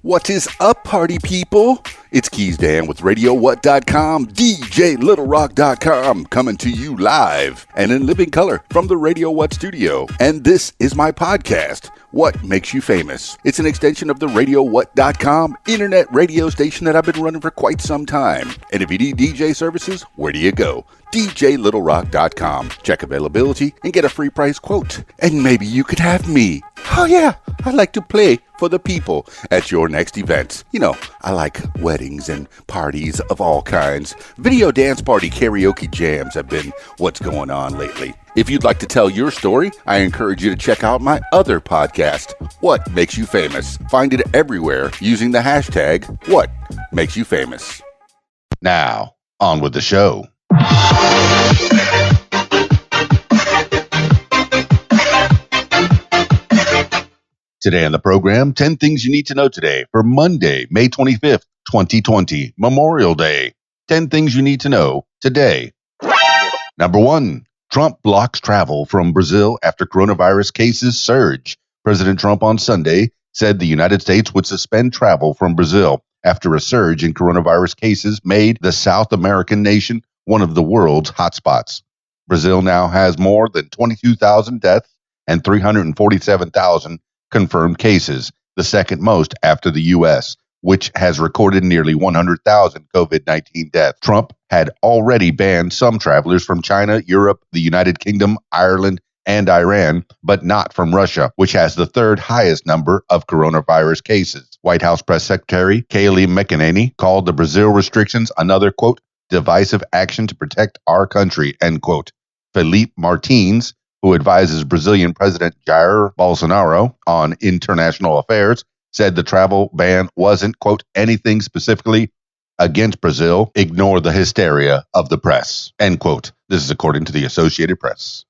What is up, party people? It's Keys Dan with RadioWhat.com, DJLittleRock.com, coming to you live and in living color from the Radio What studio. And this is my podcast, What Makes You Famous. It's an extension of the RadioWhat.com internet radio station that I've been running for quite some time. And if you need DJ services, where do you go? DJLittleRock.com. Check availability and get a free price quote. And maybe you could have me. Oh yeah, I like to play for the people at your next event. You know, I like weddings and parties of all kinds. Video dance party karaoke jams have been what's going on lately. If you'd like to tell your story, I encourage you to check out my other podcast, What Makes You Famous. Find it everywhere using the hashtag What Makes You Famous. Now, on with the show. Today on the program, 10 things you need to know today for Monday, May 25th, 2020, Memorial Day. 10 things you need to know today. Number 1, Trump blocks travel from Brazil after coronavirus cases surge. President Trump on Sunday said the United States would suspend travel from Brazil after a surge in coronavirus cases made the South American nation one of the world's hotspots. Brazil now has more than 22,000 deaths and 347,000 confirmed cases, the second most after the U.S., which has recorded nearly 100,000 COVID-19 deaths. Trump had already banned some travelers from China, Europe, the United Kingdom, Ireland, and Iran, but not from Russia, which has the third highest number of coronavirus cases. White House Press Secretary Kayleigh McEnany called the Brazil restrictions another, quote, divisive action to protect our country, end quote. Felipe Martins, who advises Brazilian President Jair Bolsonaro on international affairs, said the travel ban wasn't, quote, anything specifically against Brazil. Ignore the hysteria of the press, end quote. This is according to the Associated Press.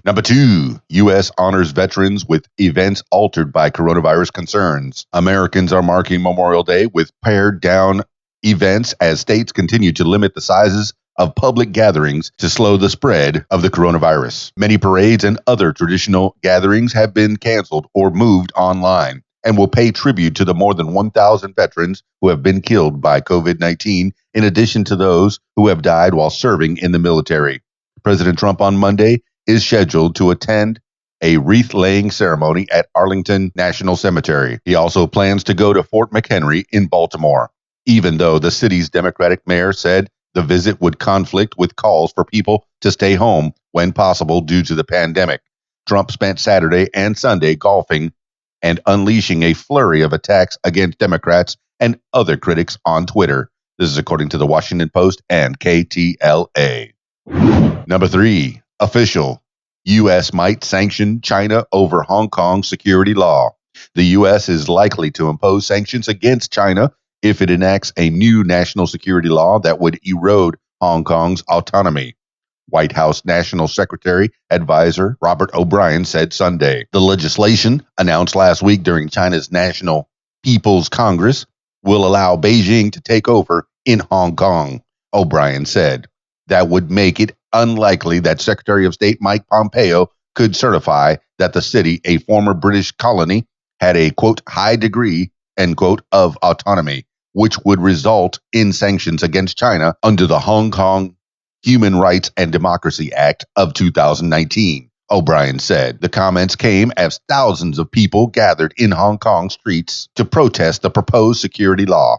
Number 2, U.S. honors veterans with events altered by coronavirus concerns. Americans are marking Memorial Day with pared down events as states continue to limit the sizes of public gatherings to slow the spread of the coronavirus. Many parades and other traditional gatherings have been canceled or moved online and will pay tribute to the more than 1,000 veterans who have been killed by COVID-19, in addition to those who have died while serving in the military. President Trump on Monday is scheduled to attend a wreath-laying ceremony at Arlington National Cemetery. He also plans to go to Fort McHenry in Baltimore, even though the city's Democratic mayor said the visit would conflict with calls for people to stay home when possible due to the pandemic. Trump spent Saturday and Sunday golfing and unleashing a flurry of attacks against Democrats and other critics on Twitter. This is according to the Washington Post and KTLA. Number 3, official. U.S. might sanction China over Hong Kong security law. The U.S. is likely to impose sanctions against China if it enacts a new national security law that would erode Hong Kong's autonomy. White House National Secretary Advisor Robert O'Brien said Sunday. The legislation, announced last week during China's National People's Congress, will allow Beijing to take over in Hong Kong, O'Brien said. That would make it unlikely that Secretary of State Mike Pompeo could certify that the city, a former British colony, had a, quote, high degree, end quote, of autonomy, which would result in sanctions against China under the Hong Kong Human Rights and Democracy Act of 2019, O'Brien said. The comments came as thousands of people gathered in Hong Kong streets to protest the proposed security law,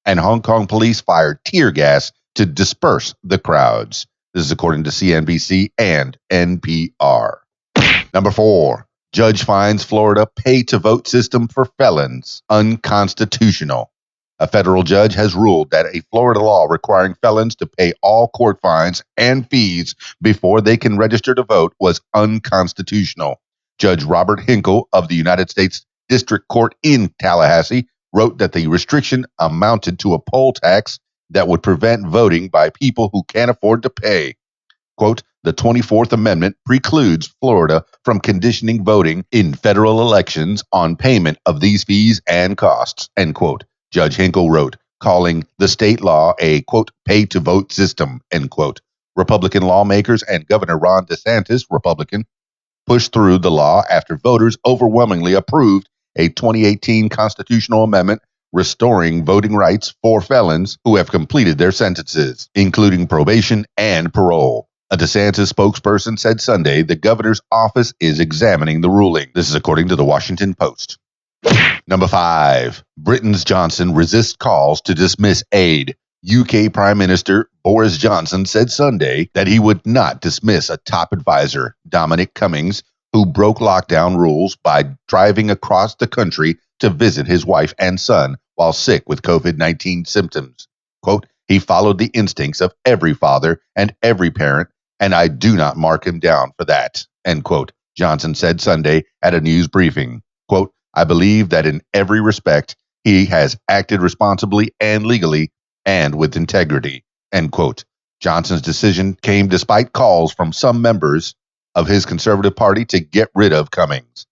and Hong Kong police fired tear gas to disperse the crowds. This is according to CNBC and NPR. Number 4, judge finds Florida pay-to-vote system for felons unconstitutional. A federal judge has ruled that a Florida law requiring felons to pay all court fines and fees before they can register to vote was unconstitutional. Judge Robert Hinkle of the United States District Court in Tallahassee wrote that the restriction amounted to a poll tax that would prevent voting by people who can't afford to pay. Quote, the 24th Amendment precludes Florida from conditioning voting in federal elections on payment of these fees and costs, end quote. Judge Hinkle wrote, calling the state law a, quote, pay-to-vote system, end quote. Republican lawmakers and Governor Ron DeSantis, Republican, pushed through the law after voters overwhelmingly approved a 2018 constitutional amendment restoring voting rights for felons who have completed their sentences, including probation and parole. A DeSantis spokesperson said Sunday the governor's office is examining the ruling. This is according to the Washington Post. Number 5. Britain's Johnson resists calls to dismiss aid. UK Prime Minister Boris Johnson said Sunday that he would not dismiss a top advisor, Dominic Cummings, who broke lockdown rules by driving across the country to visit his wife and son while sick with COVID-19 symptoms. Quote, he followed the instincts of every father and every parent, and I do not mark him down for that, end quote, Johnson said Sunday at a news briefing. Quote, I believe that in every respect, he has acted responsibly and legally and with integrity, end quote. Johnson's decision came despite calls from some members of his Conservative Party to get rid of Cummings.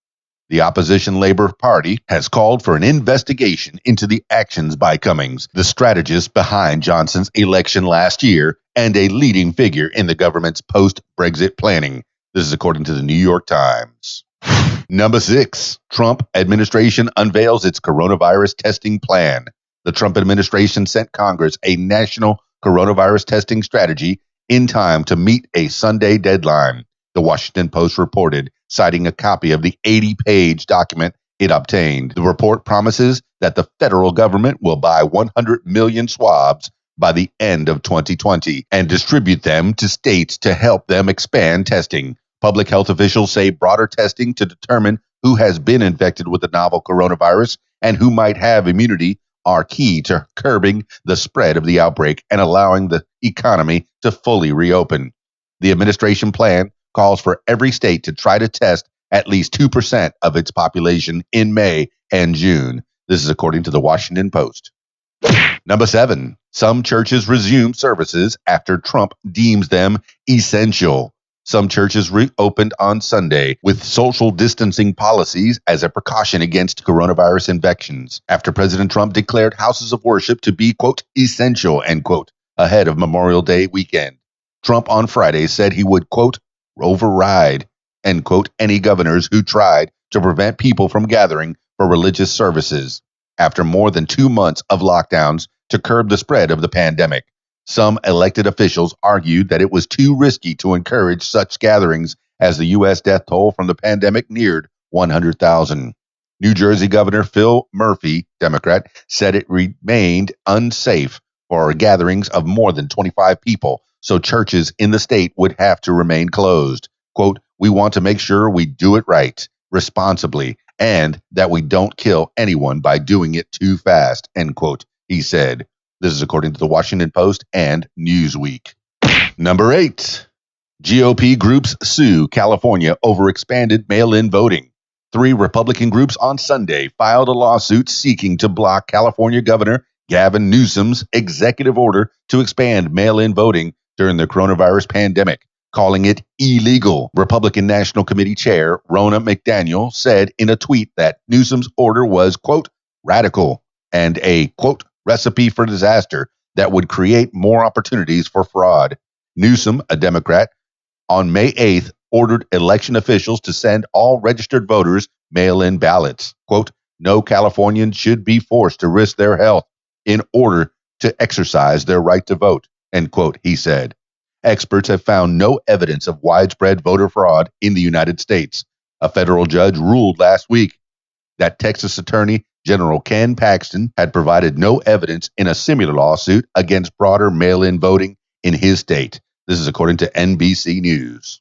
The opposition Labour Party has called for an investigation into the actions by Cummings, the strategist behind Johnson's election last year and a leading figure in the government's post-Brexit planning. This is according to the New York Times. Number 6, Trump administration unveils its coronavirus testing plan. The Trump administration sent Congress a national coronavirus testing strategy in time to meet a Sunday deadline, the Washington Post reported, citing a copy of the 80-page document it obtained. The report promises that the federal government will buy 100 million swabs by the end of 2020 and distribute them to states to help them expand testing. Public health officials say broader testing to determine who has been infected with the novel coronavirus and who might have immunity are key to curbing the spread of the outbreak and allowing the economy to fully reopen. The administration plan calls for every state to try to test at least 2% of its population in May and June. This is according to the Washington Post. Number 7, some churches resume services after Trump deems them essential. Some churches reopened on Sunday with social distancing policies as a precaution against coronavirus infections after President Trump declared houses of worship to be, quote, essential, end quote, ahead of Memorial Day weekend. Trump on Friday said he would, quote, override, end quote, any governors who tried to prevent people from gathering for religious services after more than 2 months of lockdowns to curb the spread of the pandemic. Some elected officials argued that it was too risky to encourage such gatherings as the U.S. death toll from the pandemic neared 100,000. New Jersey Governor Phil Murphy, Democrat, said it remained unsafe for gatherings of more than 25 people, so churches in the state would have to remain closed. Quote, we want to make sure we do it right, responsibly, and that we don't kill anyone by doing it too fast, end quote, he said. This is according to the Washington Post and Newsweek. Number 8, GOP groups sue California over expanded mail-in voting. 3 Republican groups on Sunday filed a lawsuit seeking to block California Governor Gavin Newsom's executive order to expand mail-in voting during the coronavirus pandemic, calling it illegal. Republican National Committee Chair Ronna McDaniel said in a tweet that Newsom's order was, quote, radical and a, quote, recipe for disaster that would create more opportunities for fraud. Newsom, a Democrat, on May 8th ordered election officials to send all registered voters mail-in ballots. Quote, no Californian should be forced to risk their health in order to exercise their right to vote, end quote, he said. Experts have found no evidence of widespread voter fraud in the United States. A federal judge ruled last week that Texas Attorney General Ken Paxton had provided no evidence in a similar lawsuit against broader mail-in voting in his state. This is according to NBC News.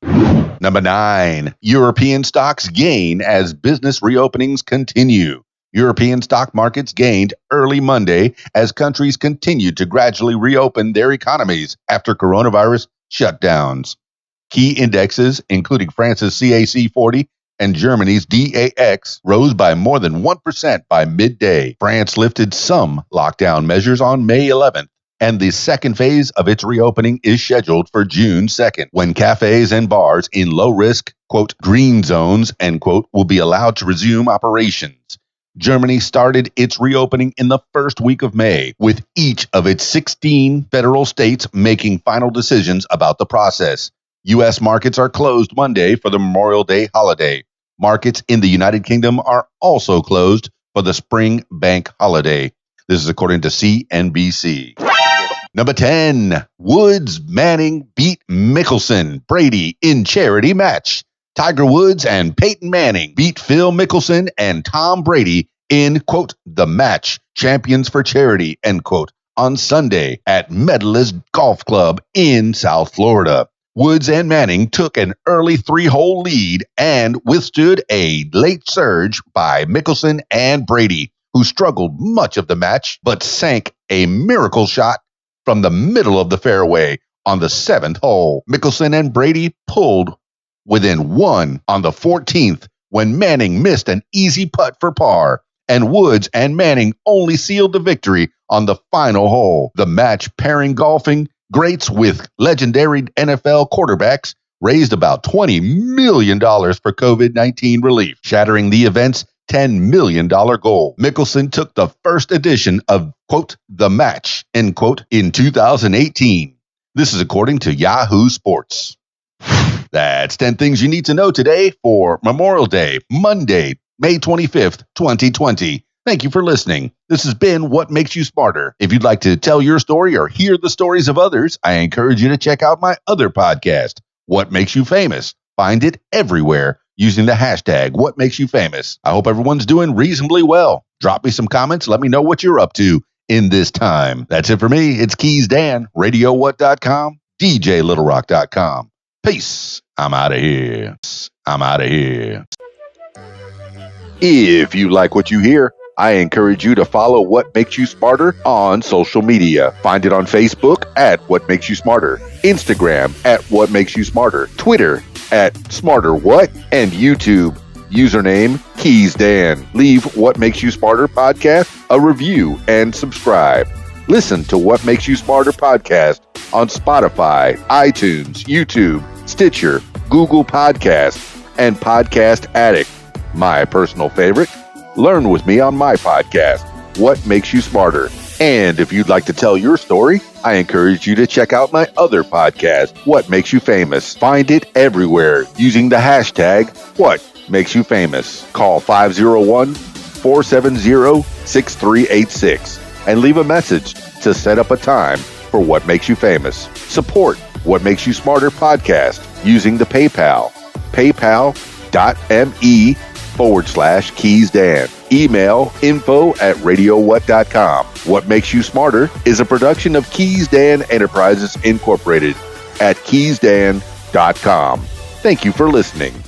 Number 9, European stocks gain as business reopenings continue. European stock markets gained early Monday as countries continued to gradually reopen their economies after coronavirus shutdowns. Key indexes, including France's CAC 40 and Germany's DAX, rose by more than 1% by midday. France lifted some lockdown measures on May 11th, and the second phase of its reopening is scheduled for June 2nd, when cafes and bars in low-risk, quote, green zones, end quote, will be allowed to resume operations. Germany started its reopening in the first week of May, with each of its 16 federal states making final decisions about the process. U.S. markets are closed Monday for the Memorial Day holiday. Markets in the United Kingdom are also closed for the spring bank holiday. This is according to CNBC. Number 10, Woods Manning beat Mickelson Brady in charity match. Tiger Woods and Peyton Manning beat Phil Mickelson and Tom Brady in, quote, the match, champions for charity, end quote, on Sunday at Medalist Golf Club in South Florida. Woods and Manning took an early 3-hole lead and withstood a late surge by Mickelson and Brady, who struggled much of the match but sank a miracle shot from the middle of the fairway on the 7th hole. Mickelson and Brady pulled within 1 on the 14th when Manning missed an easy putt for par, and Woods and Manning only sealed the victory on the final hole. The match, pairing golfing greats with legendary NFL quarterbacks, raised about $20 million for COVID-19 relief, shattering the event's $10 million goal. Mickelson took the first edition of, quote, the match, end quote, in 2018. This is according to Yahoo Sports. That's 10 things you need to know today for Memorial Day, Monday, May 25th, 2020. Thank you for listening. This has been What Makes You Smarter. If you'd like to tell your story or hear the stories of others, I encourage you to check out my other podcast, What Makes You Famous. Find it everywhere using the hashtag What Makes You Famous. I hope everyone's doing reasonably well. Drop me some comments. Let me know what you're up to in this time. That's it for me. It's Keys Dan, RadioWhat.com, DJLittleRock.com. Peace. I'm out of here. If you like what you hear, I encourage you to follow What Makes You Smarter on social media. Find it on Facebook at What Makes You Smarter, Instagram at What Makes You Smarter, Twitter at SmarterWhat, and YouTube, username Keys Dan. Leave What Makes You Smarter podcast a review and subscribe. Listen to What Makes You Smarter podcast on Spotify, iTunes, YouTube, Stitcher, Google Podcasts, and Podcast Addict. My personal favorite, learn with me on my podcast, What Makes You Smarter. And if you'd like to tell your story, I encourage you to check out my other podcast, What Makes You Famous. Find it everywhere using the hashtag What Makes You Famous. Call 501-470-6386 and leave a message to set up a time for What Makes You Famous. Support What Makes You Smarter podcast using the PayPal, paypal.me/Keys Dan. Email info@radiowhat.com. What Makes You Smarter is a production of Keys Dan Enterprises Incorporated at keysdan.com. Thank you for listening.